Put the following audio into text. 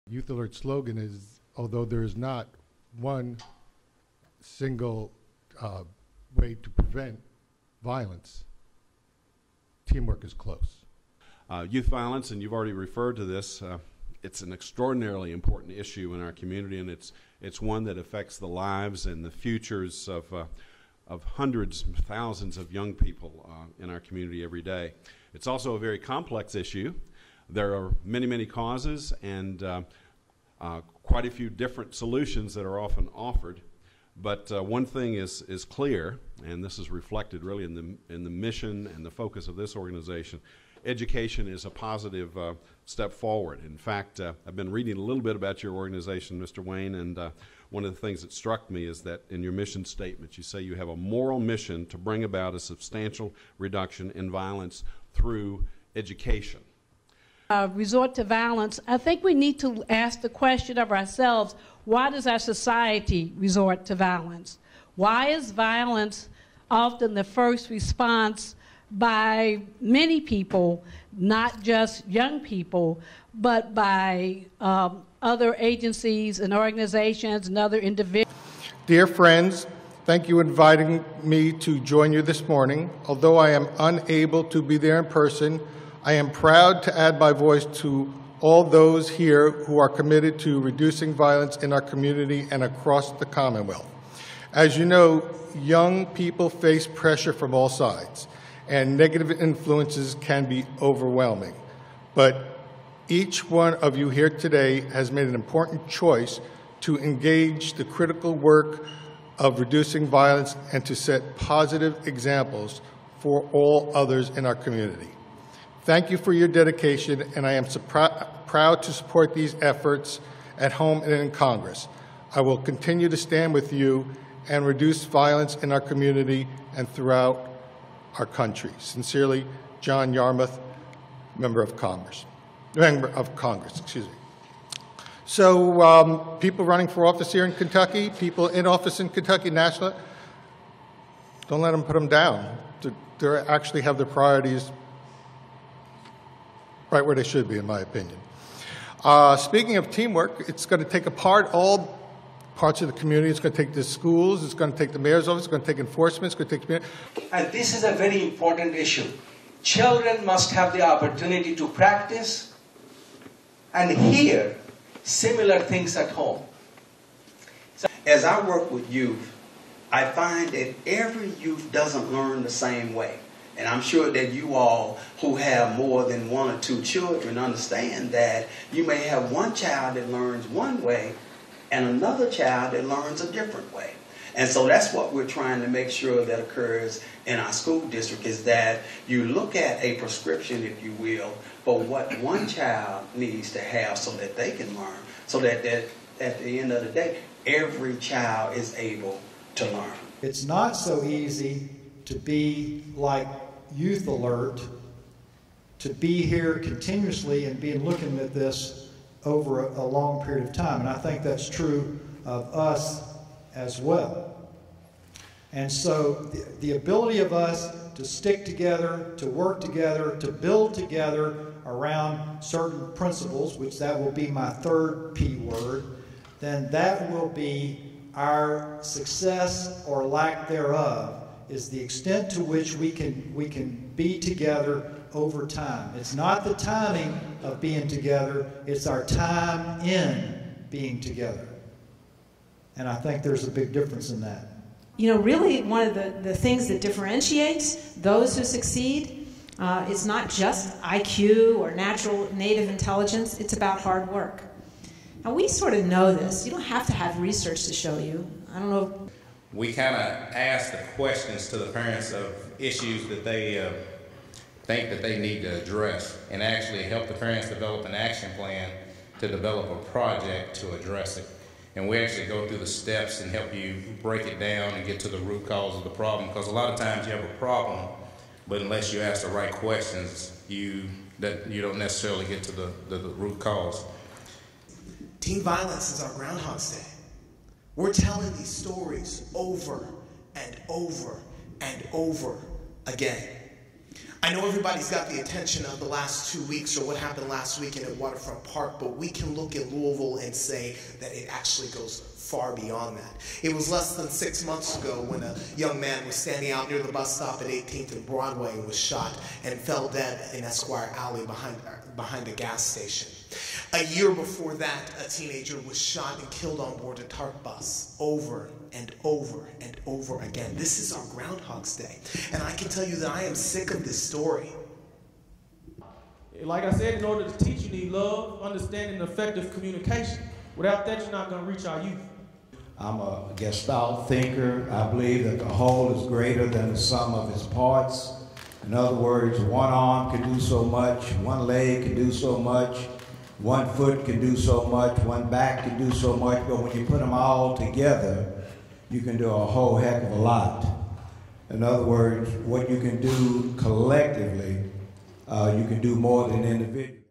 Youth Alert slogan is, although there is not one single way to prevent violence, teamwork is close. Youth violence, and you've already referred to this, it's an extraordinarily important issue in our community, and it's one that affects the lives and the futures of hundreds, thousands of young people in our community every day. It's also a very complex issue. There are many, many causes and quite a few different solutions that are often offered. But one thing is clear, and this is reflected really in the mission and the focus of this organization. Education is a positive step forward. In fact, I've been reading a little bit about your organization, Mr. Wayne, and one of the things that struck me is that in your mission statement, you say you have a moral mission to bring about a substantial reduction in violence through education. Resort to violence, I think we need to ask the question of ourselves, why does our society resort to violence? Why is violence often the first response by many people, not just young people, but by other agencies and organizations and other individuals? Dear friends, thank you for inviting me to join you this morning. Although I am unable to be there in person, I am proud to add my voice to all those here who are committed to reducing violence in our community and across the Commonwealth. As you know, young people face pressure from all sides, and negative influences can be overwhelming. But each one of you here today has made an important choice to engage the critical work of reducing violence and to set positive examples for all others in our community. Thank you for your dedication, and I am so proud to support these efforts at home and in Congress. I will continue to stand with you and reduce violence in our community and throughout our country. Sincerely, John Yarmouth, Member of Congress. Excuse me. So, people running for office here in Kentucky, people in office in Kentucky, national, don't let them put them down. They actually have their priorities right where they should be, in my opinion. Speaking of teamwork, it's going to take apart all parts of the community. It's going to take the schools, it's going to take the mayor's office, it's going to take enforcement, it's going to take community. And this is a very important issue. Children must have the opportunity to practice and hear similar things at home. As I work with youth, I find that every youth doesn't learn the same way. And I'm sure that you all who have more than one or two children understand that you may have one child that learns one way and another child that learns a different way. And so that's what we're trying to make sure that occurs in our school district, is that you look at a prescription, if you will, for what one child needs to have so that they can learn, so that at the end of the day, every child is able to learn. It's not so easy to be like Youth Alert, to be here continuously and be looking at this over a long period of time. And I think that's true of us as well. And so the ability of us to stick together, to work together, to build together around certain principles, which that will be my third P word, then that will be our success or lack thereof, is the extent to which we can be together over time. It's not the timing of being together, it's our time in being together. And I think there's a big difference in that. You know, really one of the things that differentiates those who succeed, it's not just IQ or natural native intelligence, it's about hard work. And we sort of know this. You don't have to have research to show you. I don't know. We kind of ask the questions to the parents of issues that they think that they need to address, and actually help the parents develop an action plan to develop a project to address it. And we actually go through the steps and help you break it down and get to the root cause of the problem, because a lot of times you have a problem, but unless you ask the right questions, you don't necessarily get to the root cause. Teen violence is our Groundhog's Day. We're telling these stories over and over and over again. I know everybody's got the attention of the last 2 weeks or what happened last weekend at Waterfront Park, but we can look at Louisville and say that it actually goes far beyond that. It was less than 6 months ago when a young man was standing out near the bus stop at 18th and Broadway and was shot and fell dead in Esquire Alley behind a gas station. A year before that, a teenager was shot and killed on board a TARP bus over and over and over again. This is our Groundhog's Day. And I can tell you that I am sick of this story. Like I said, in order to teach, you need love, understanding, and effective communication. Without that, you're not going to reach our youth. I'm a Gestalt thinker. I believe that the whole is greater than the sum of its parts. In other words, one arm can do so much, one leg can do so much, one foot can do so much, one back can do so much, but when you put them all together, you can do a whole heck of a lot. In other words, what you can do collectively, you can do more than individually.